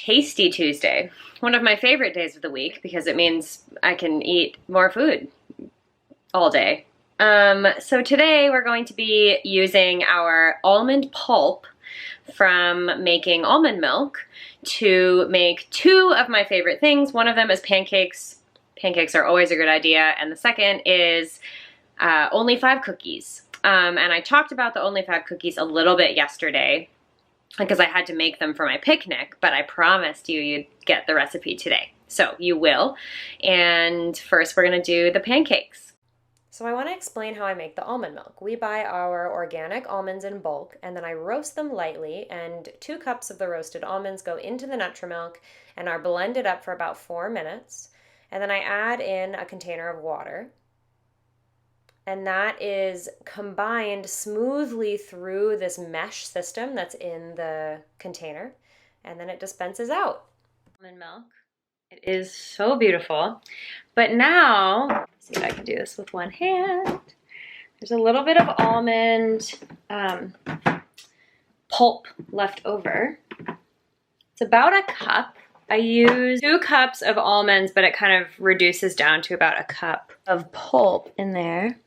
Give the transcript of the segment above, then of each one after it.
Tasty Tuesday, one of my favorite days of the week because it means I can eat more food all day. So today we're going to be using our almond pulp from making almond milk to make two of my favorite things. One of them is pancakes. Pancakes are always a good idea. And the second is only 5 cookies. And I talked about the only 5 cookies a little bit yesterday because I had to make them for my picnic, but I promised you'd get the recipe today. So you will. And first we're gonna do the pancakes. So I want to explain how I make the almond milk. We buy our organic almonds in bulk, and then I roast them lightly, and 2 cups of the roasted almonds go into the Nutri-Milk and are blended up for about 4 minutes. And then I add in a container of water. And that is combined smoothly through this mesh system that's in the container. And then it dispenses out. Almond milk. It is so beautiful. But now, let's see if I can do this with one hand. There's a little bit of almond pulp left over. It's about a cup. I use 2 cups of almonds, but it kind of reduces down to about a cup of pulp in there.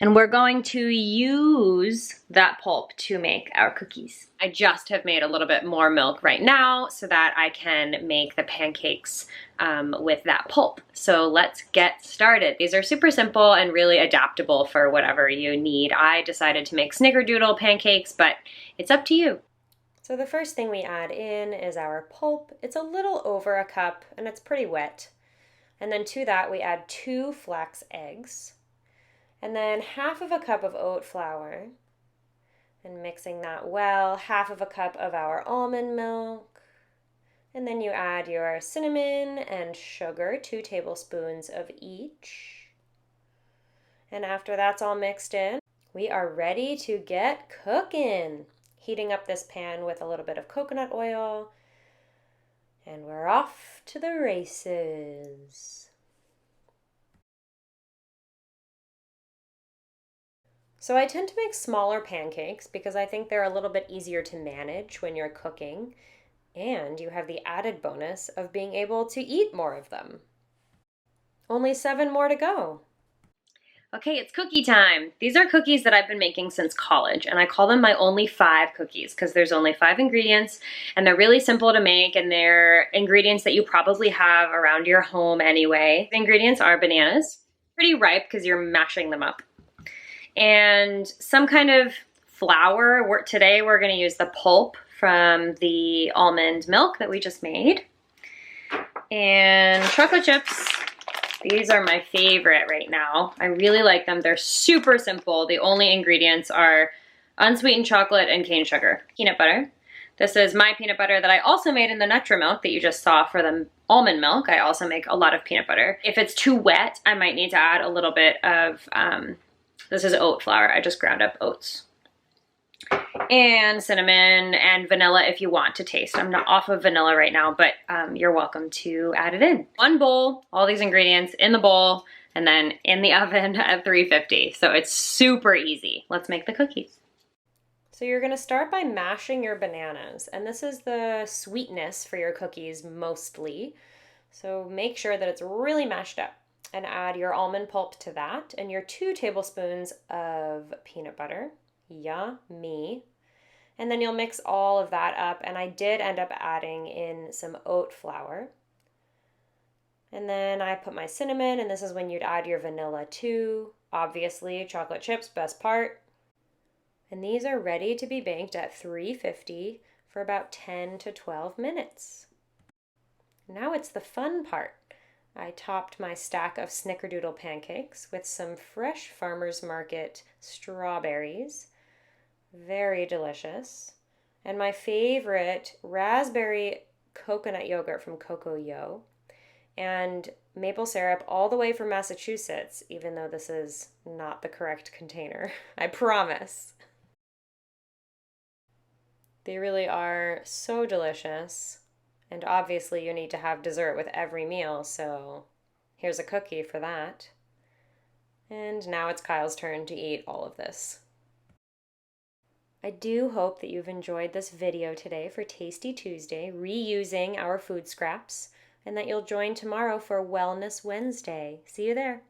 And we're going to use that pulp to make our cookies. I just have made a little bit more milk right now so that I can make the pancakes with that pulp. So let's get started. These are super simple and really adaptable for whatever you need. I decided to make snickerdoodle pancakes, but it's up to you. So the first thing we add in is our pulp. It's a little over a cup and it's pretty wet. And then to that we add 2 flax eggs. And then half of a cup of oat flour, and mixing that well, half of a cup of our almond milk, and then you add your cinnamon and sugar, 2 tablespoons of each. And after that's all mixed in, we are ready to get cooking. Heating up this pan with a little bit of coconut oil, and we're off to the races. So I tend to make smaller pancakes because I think they're a little bit easier to manage when you're cooking, and you have the added bonus of being able to eat more of them. Only 7 more to go. Okay, it's cookie time. These are cookies that I've been making since college, and I call them my only 5 cookies because there's only 5 ingredients, and they're really simple to make, and they're ingredients that you probably have around your home anyway. The ingredients are bananas, pretty ripe because you're mashing them up, and some kind of flour. Today we're going to use the pulp from the almond milk that we just made. And chocolate chips. These are my favorite right now. I really like them. They're super simple. The only ingredients are unsweetened chocolate and cane sugar. Peanut butter. This is my peanut butter that I also made in the Nutri-Milk that you just saw for the almond milk. I also make a lot of peanut butter. If it's too wet, I might need to add a little bit of this is oat flour. I just ground up oats. And cinnamon and vanilla if you want to taste. I'm not off of vanilla right now, but you're welcome to add it in. 1 bowl, all these ingredients in the bowl, and then in the oven at 350. So it's super easy. Let's make the cookies. So you're gonna start by mashing your bananas, and this is the sweetness for your cookies mostly. So make sure that it's really mashed up. And add your almond pulp to that and your 2 tablespoons of peanut butter. Yummy. And then you'll mix all of that up, and I did end up adding in some oat flour. And then I put my cinnamon, and this is when you'd add your vanilla too. Obviously, chocolate chips, best part. And these are ready to be baked at 350 for about 10 to 12 minutes. Now it's the fun part. I topped my stack of snickerdoodle pancakes with some fresh farmer's market strawberries. Very delicious. And my favorite raspberry coconut yogurt from Coco-Yo. And maple syrup all the way from Massachusetts, even though this is not the correct container. I promise. They really are so delicious. And obviously you need to have dessert with every meal, so here's a cookie for that. And now it's Kyle's turn to eat all of this. I do hope that you've enjoyed this video today for Tasty Tuesday, reusing our food scraps, and that you'll join tomorrow for Wellness Wednesday. See you there.